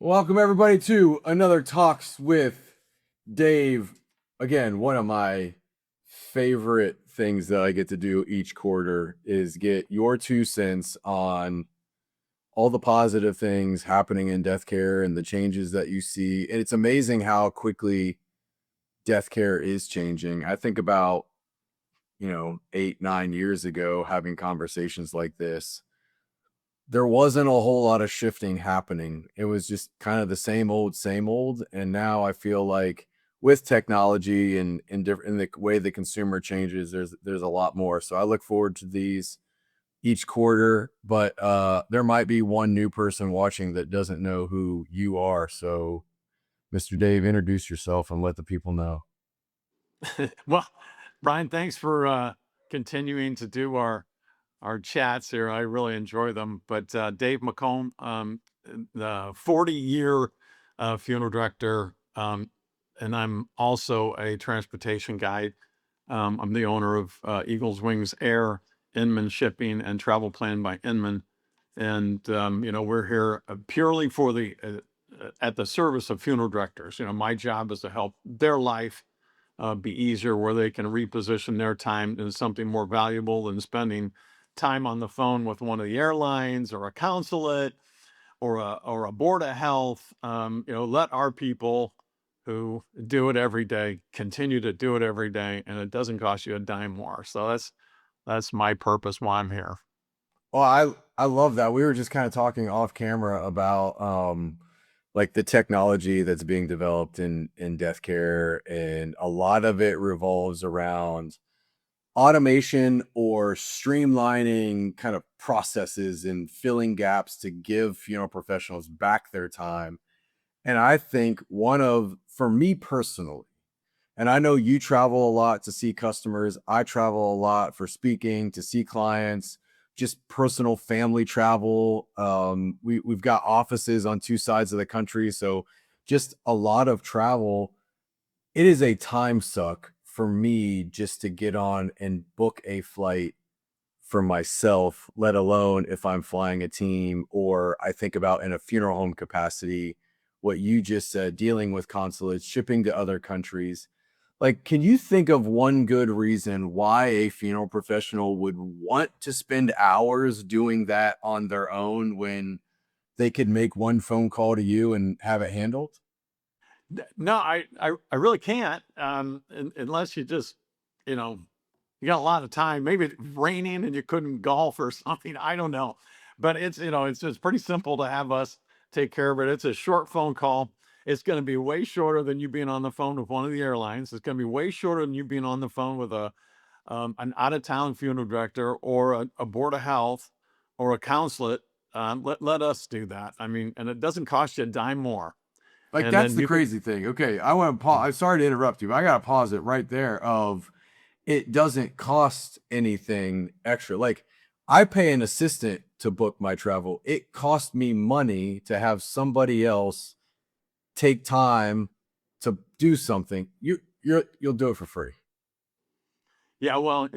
Welcome everybody to another Talks with Dave. Again, one of my favorite things that I get to do each quarter is get your 2 cents on all the positive things happening in Deathcare and the changes that you see. And it's amazing how quickly Deathcare is changing. I think about, 8, 9 years ago, having conversations like this, there wasn't a whole lot of shifting happening. It was just kind of the same old, same old. And now I feel like with technology and in the way the consumer changes, there's a lot more. So I look forward to these each quarter, but there might be one new person watching that doesn't know who you are. So Mr. Dave, introduce yourself and let the people know. Well, Brian, thanks for continuing to do our chats here. I really enjoy them. But Dave McComb, the 40-year funeral director, and I'm also a transportation guide. I'm the owner of Eagles Wings Air, Inman Shipping, and Travel Plan by Inman. And we're here purely for the at the service of funeral directors. My job is to help their life be easier, where they can reposition their time into something more valuable than spending time on the phone with one of the airlines or a consulate or a board of health. Let our people who do it every day continue to do it every day, and it doesn't cost you a dime more. So that's my purpose why I'm here. Well, I love that. We were just kind of talking off camera about like the technology that's being developed in death care, and a lot of it revolves around automation or streamlining kind of processes and filling gaps to give funeral professionals back their time. And I think for me personally, and I know you travel a lot to see customers. I travel a lot for speaking, to see clients, just personal family travel. We've got offices on 2 sides of the country. So just a lot of travel. It is a time suck for me just to get on and book a flight for myself, let alone if I'm flying a team, or I think about in a funeral home capacity, what you just said, dealing with consulates, shipping to other countries. Like, can you think of one good reason why a funeral professional would want to spend hours doing that on their own when they could make one phone call to you and have it handled? No, I really can't, unless you just, you know, you got a lot of time. Maybe it's raining and you couldn't golf or something. I don't know, but it's just pretty simple to have us take care of it. It's a short phone call. It's going to be way shorter than you being on the phone with one of the airlines. It's going to be way shorter than you being on the phone with an out of town funeral director or a board of health or a consulate. Let us do that. I mean, and it doesn't cost you a dime more. Like, And that's then the you can. crazy thing. Okay, I want to pause. I'm sorry to interrupt you, but I got to pause it right there. It doesn't cost anything extra. Like, I pay an assistant to book my travel. It cost me money to have somebody else take time to do something. You'll do it for free. Yeah, well,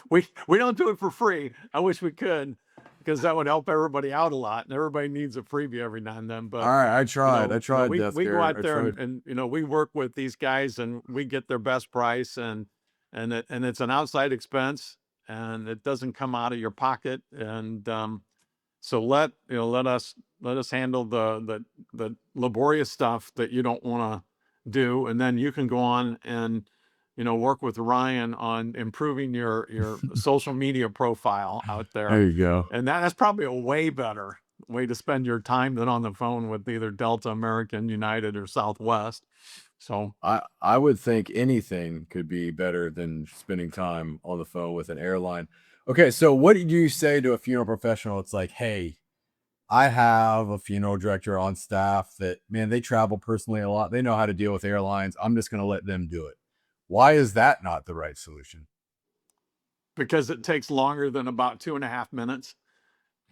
we don't do it for free. I wish we could, because that would help everybody out a lot. And everybody needs a freebie every now and then. All But right, I tried. I tried we go Deathcare. out I there tried. and we work with these guys and we get their best price, and it's an outside expense, and it doesn't come out of your pocket. And so let us handle the laborious stuff that you don't want to do, and then you can go on and work with Ryan on improving your social media profile out there. There you go. And that's probably a way better way to spend your time than on the phone with either Delta, American, United, or Southwest. So I would think anything could be better than spending time on the phone with an airline. Okay, so what do you say to a funeral professional? It's like, hey, I have a funeral director on staff that, man, they travel personally a lot. They know how to deal with airlines. I'm just going to let them do it. Why is that not the right solution? because it takes longer than about 2.5 minutes.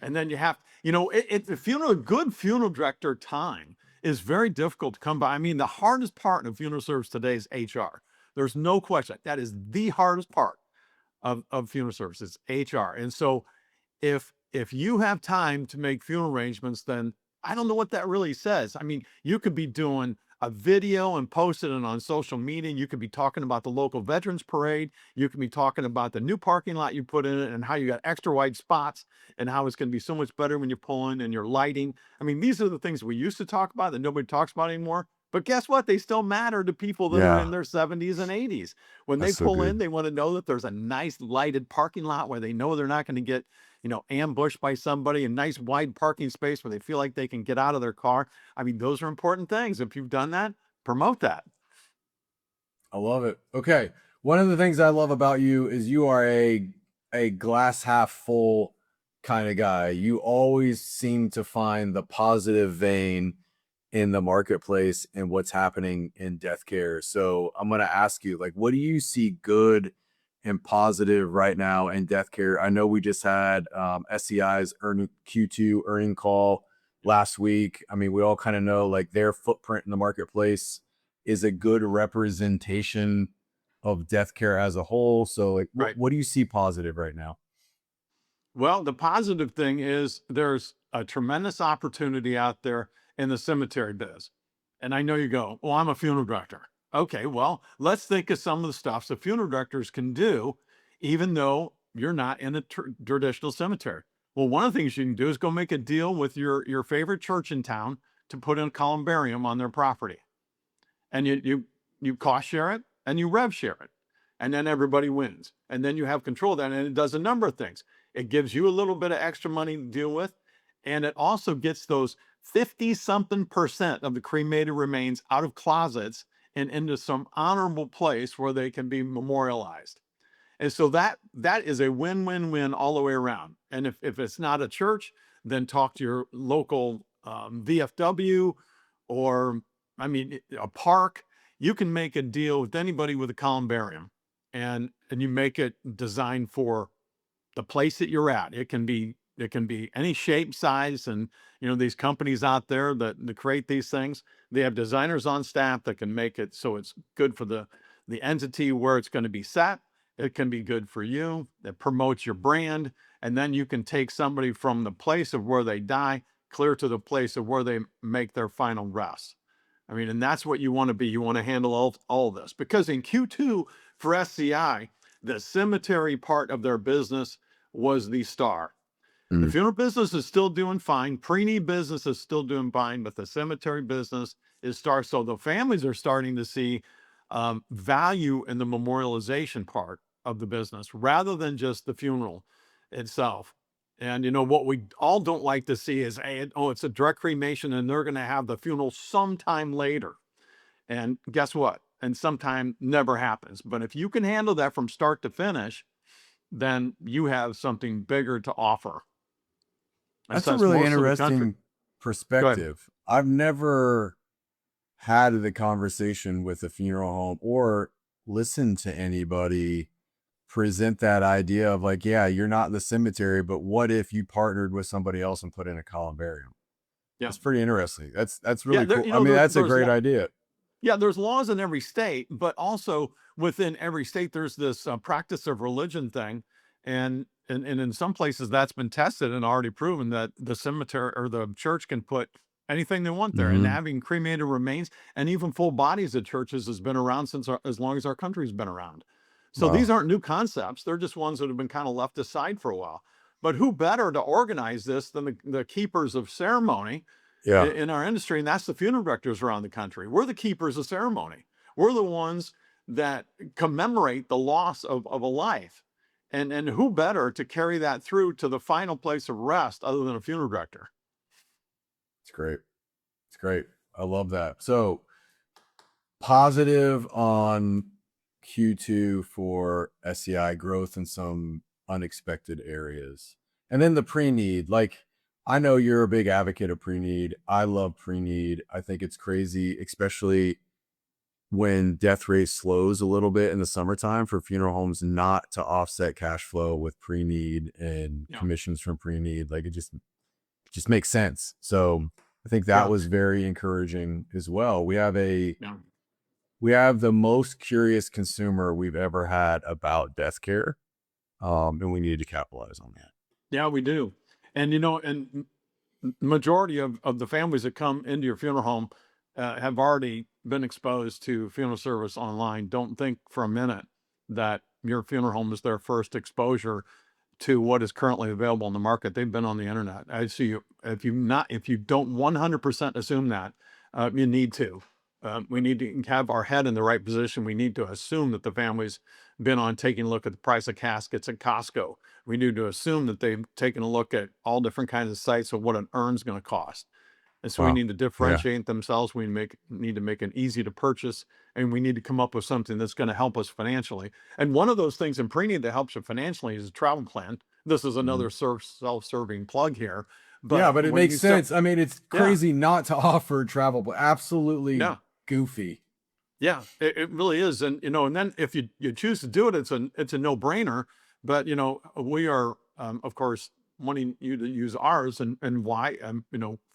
And then you have, the good funeral director time is very difficult to come by. I mean, the hardest part of funeral service today is HR. There's no question. That is the hardest part of funeral services, HR. And so if you have time to make funeral arrangements, then I don't know what that really says. I mean, you could be doing a video and posting it on social media. You could be talking about the local veterans parade. You could be talking about the new parking lot you put in it and how you got extra wide spots and how it's going to be so much better when you pull in and your lighting. I mean, these are the things we used to talk about that nobody talks about anymore. But guess what? They still matter to people that are in Yeah, their 70s and 80s. When they that's so pull in, good. they want to know that there's a nice lighted parking lot where they know they're not going to get, ambushed by somebody, a nice wide parking space where they feel like they can get out of their car. I mean, those are important things. If you've done that, promote that. I love it. Okay. One of the things I love about you is you are a glass half full kind of guy. You always seem to find the positive vein in the marketplace and what's happening in death care. So I'm going to ask you, like, what do you see good and positive right now in death care? I know we just had SCI's Q2 earning call last week. I mean, we all kind of know like their footprint in the marketplace is a good representation of death care as a whole. So like, Right. what do you see positive right now? Well, the positive thing is there's a tremendous opportunity out there in the cemetery biz. And I know you go, well, I'm a funeral director. Okay, well, let's think of some of the stuff the funeral directors can do, even though you're not in a traditional cemetery. Well, one of the things you can do is go make a deal with your favorite church in town to put in a columbarium on their property, and you cost share it and you rev share it, and then everybody wins, and then you have control of that, and it does a number of things. It gives you a little bit of extra money to deal with, and it also gets those 50 something percent of the cremated remains out of closets and into some honorable place where they can be memorialized. And so that is a win-win-win all the way around. And if it's not a church, then talk to your local VFW, or I mean a park. You can make a deal with anybody with a columbarium, and you make it designed for the place that you're at. It can be any shape, size, and these companies out there that create these things. They have designers on staff that can make it so it's good for the entity where it's going to be set. It can be good for you. It promotes your brand, and then you can take somebody from the place of where they die clear to the place of where they make their final rest. I mean, and that's what you want to be. You want to handle all this because in Q2 for SCI, the cemetery part of their business was the star. The Mm. funeral business is still doing fine. Pre-need business is still doing fine, but the cemetery business is star. So the families are starting to see value in the memorialization part of the business rather than just the funeral itself. And what we all don't like to see is, hey, oh, it's a direct cremation and they're going to have the funeral sometime later. And guess what? And sometime never happens. But if you can handle that from start to finish, then you have something bigger to offer. And That's a since really most of the country, interesting go ahead. perspective. I've never had the conversation with a funeral home or listened to anybody present that idea of like, yeah, you're not the cemetery, but what if you partnered with somebody else and put in a columbarium? Yeah. That's pretty interesting. That's Yeah. really cool. I mean, that's a great idea. Yeah, there's laws in every state, but also within every state, there's this practice of religion thing. And in some places that's been tested and already proven that the cemetery or the church can put anything they want there. And Hmm. having cremated remains and even full bodies at churches has been around since as long as our country's been around. So these Wow. aren't new concepts. They're just ones that have been kind of left aside for a while. But who better to organize this than the keepers of ceremony Yeah. in our industry, and that's the funeral directors around the country. We're the keepers of ceremony. We're the ones that commemorate the loss of a life. And who better to carry that through to the final place of rest other than a funeral director? It's great. It's great. I love that. So positive on Q2 for SCI growth in some unexpected areas. And then the pre-need, like I know you're a big advocate of pre-need. I love pre-need. I think it's crazy, especially when death rate slows a little bit in the summertime for funeral homes not to offset cash flow with pre-need and Yeah. commissions from pre-need. Like it just makes sense. So I think that Yeah. was very encouraging as well. Yeah. We have the most curious consumer we've ever had about death care, and we need to capitalize on that. Yeah, we do. And majority of the families that come into your funeral home have already been exposed to funeral service online. Don't think for a minute that your funeral home is their first exposure to what is currently available on the market. They've been on the internet. I see you. If you don't 100% assume that, you need to. We need to have our head in the right position. We need to assume that the family's been on taking a look at the price of caskets at Costco. We need to assume that they've taken a look at all different kinds of sites of what an urn's going to cost. And so we Wow. need to Yeah. differentiate themselves. We need to make it easy to purchase, and we need to come up with something that's going to help us financially. And one of those things in pre-need that helps you financially is a travel plan. This is Mhm. another self-serving plug here, Yeah, but but it when makes you sell, sense. I mean, it's yeah, crazy not to offer travel, but absolutely yeah, goofy. yeah, it really is. And and then if you choose to do it, it's a no-brainer. But we are, of course, wanting you to use ours. And why?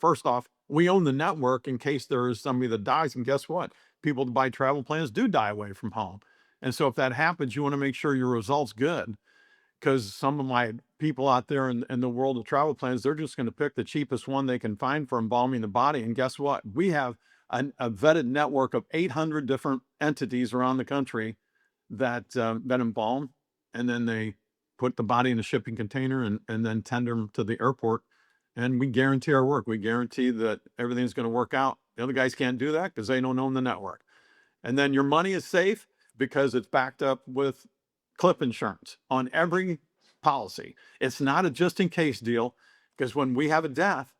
First off, we own the network in case there is somebody that dies. And guess what? People that buy travel plans do die away from home. And so if that happens, you want to make sure your result's good, because some of my people out there in the world of travel plans, they're just going to pick the cheapest one they can find for embalming the body. And guess what? We have a vetted network of 800 different entities around the country that embalm, and then they put the body in a shipping container and then tender them to the airport. And we guarantee our work. We guarantee that everything's going to work out. The other guys can't do that because they don't own the network. And then your money is safe because it's backed up with clip insurance on every policy. It's not a just in case deal, because when we have a death,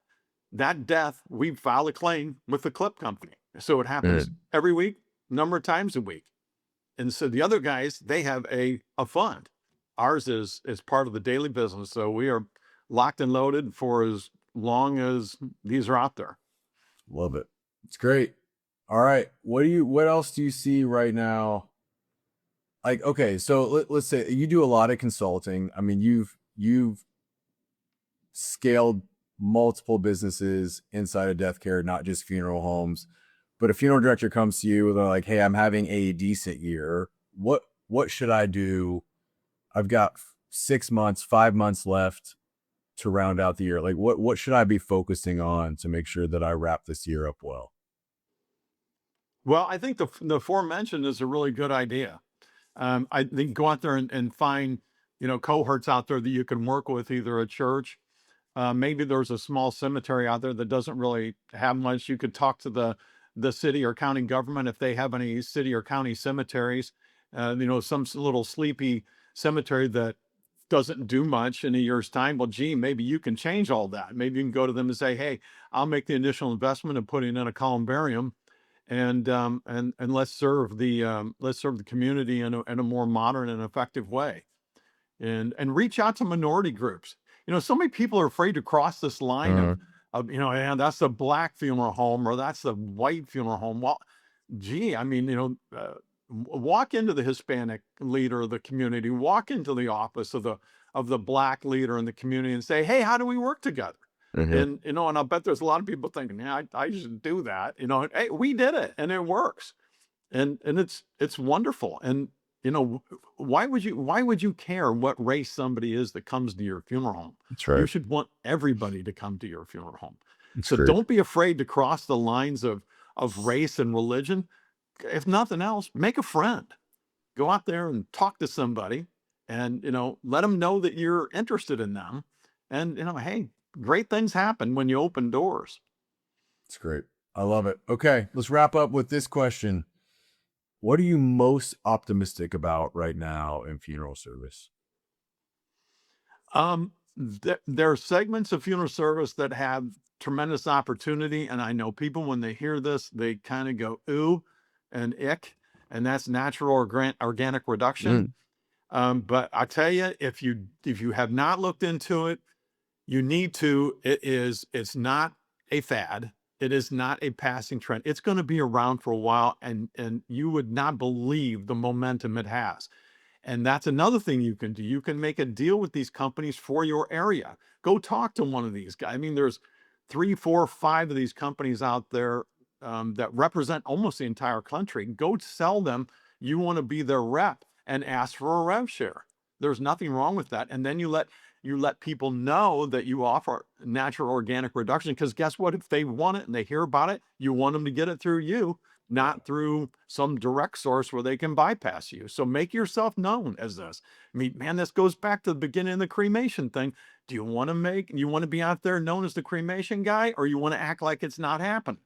that death, we file a claim with the clip company. So it happens Man, every week, number of times a week. And so the other guys, they have a fund. Ours is part of the daily business. So we are locked and loaded for as long as these are out there. love it. It's great. All right. What else do you see right now? Like, okay, so let's say you do a lot of consulting. I mean, you've scaled multiple businesses inside of death care, not just funeral homes. But a funeral director comes to you and they're like, "Hey, I'm having a decent year. What should I do? I've got 6 months, 5 months left to round out the year. Like, what should I be focusing on to make sure that I wrap this year up well?" Well, I think the aforementioned is a really good idea. I think go out there and find, cohorts out there that you can work with, either a church. Maybe there's a small cemetery out there that doesn't really have much. You could talk to the city or county government if they have any city or county cemeteries. Some little sleepy cemetery that doesn't do much in a year's time. Well, gee, maybe you can change all that. Maybe you can go to them and say, "Hey, I'll make the initial investment of putting in a columbarium, and let's serve the community in a more modern and effective way." And reach out to minority groups. So many people are afraid to cross this line Uh, and that's the black funeral home or that's the white funeral home. Well, gee, I mean, walk into the Hispanic leader of the community, walk into the office of the black leader in the community and say, "Hey, how do we work together?" mhm. And I'll bet there's a lot of people thinking, "Yeah, I should do that." Hey, we did it and it works. And it's wonderful. And why would you care what race somebody is that comes to your funeral home? That's You right. should want everybody to come to your funeral home. It's So great. don't be afraid to cross the lines of race and religion. If nothing else, make a friend. Go out there and talk to somebody, and let them know that you're interested in them. And hey, great things happen when you open doors. It's great. I love it. Okay, let's wrap up with this question. What are you most optimistic about right now in funeral service? There are segments of funeral service that have tremendous opportunity, and I know people when they hear this, they kind of go ooh and ick, and that's natural or organic reduction. Mm, But I tell you, if you have not looked into it, you need to. It's not a fad. It is not a passing trend. It's going to be around for a while, and you would not believe the momentum it has. And that's another thing you can do. You can make a deal with these companies for your area. Go talk to one of these guys. I mean, there's three, four, five of these companies out there that represent almost the entire country. Go sell them. You want to be their rep and ask for a rev share. There's nothing wrong with that. And then you let you let people know that you offer natural organic reduction. Because guess what? If they want it and they hear about it, you want them to get it through you, not through some direct source where they can bypass you. So make yourself known as this. I mean, man, this goes back to the beginning of the cremation thing. Do you want to be out there known as the cremation guy, or you want to act like it's not happening?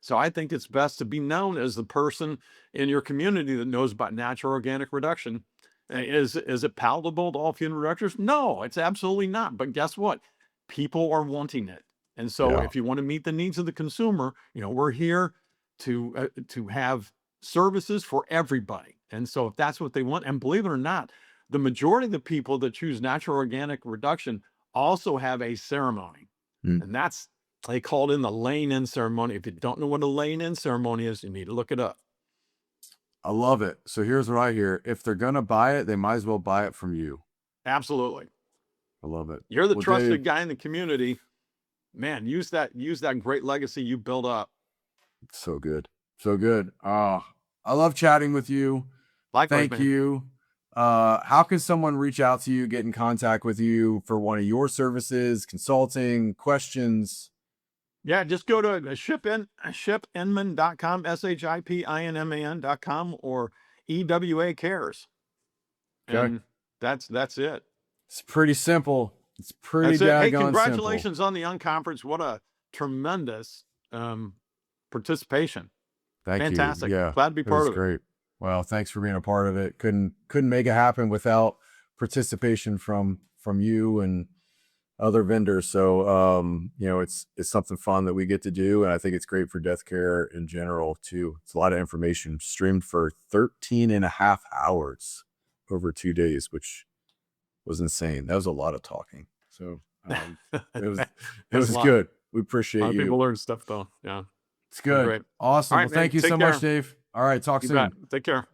So I think it's best to be known as the person in your community that knows about natural organic reduction. Is it palatable to all funeral directors? No, it's absolutely not. But guess what? People are wanting it. And so Yeah. if you want to meet the needs of the consumer, we're here to have services for everybody. And so if that's what they want, and believe it or not, the majority of the people that choose natural organic reduction also have a ceremony. Mm. And they call it in the laying in ceremony. If you don't know what a laying in ceremony is, you need to look it up. I love it. So here's what I hear. If they're going to buy it, they might as well buy it from you. Absolutely. I love it. You're the Well, trusted Dave, guy in the community. Man, use that great legacy you built up. so good. So good. I love chatting with you. Likewise, Thank man. you. How can someone reach out to you, get in contact with you for one of your services, consulting, questions? Yeah, just go to shipinman.com, SHIPINMAN.com, or EWA Cares. Okay. And that's it. It's pretty simple. It's pretty That's it. Hey, daggone congratulations on the unconference. What a tremendous participation. Thank Fantastic. you. Yeah. Glad to be It part was of it. great. Well, thanks for being a part of it. Couldn't make it happen without participation from you and other vendors. So it's something fun that we get to do, and I think it's great for Deathcare in general too. It's a lot of information streamed for 13 and a half hours over 2 days, which was insane. That was a lot of talking. So it was a lot. good. We A appreciate lot of you. people learn stuff though. Yeah. It's good. Great. Awesome. All right, Well, thank man. you Take so care. much, Dave. All right, talk You soon. bet. Take care.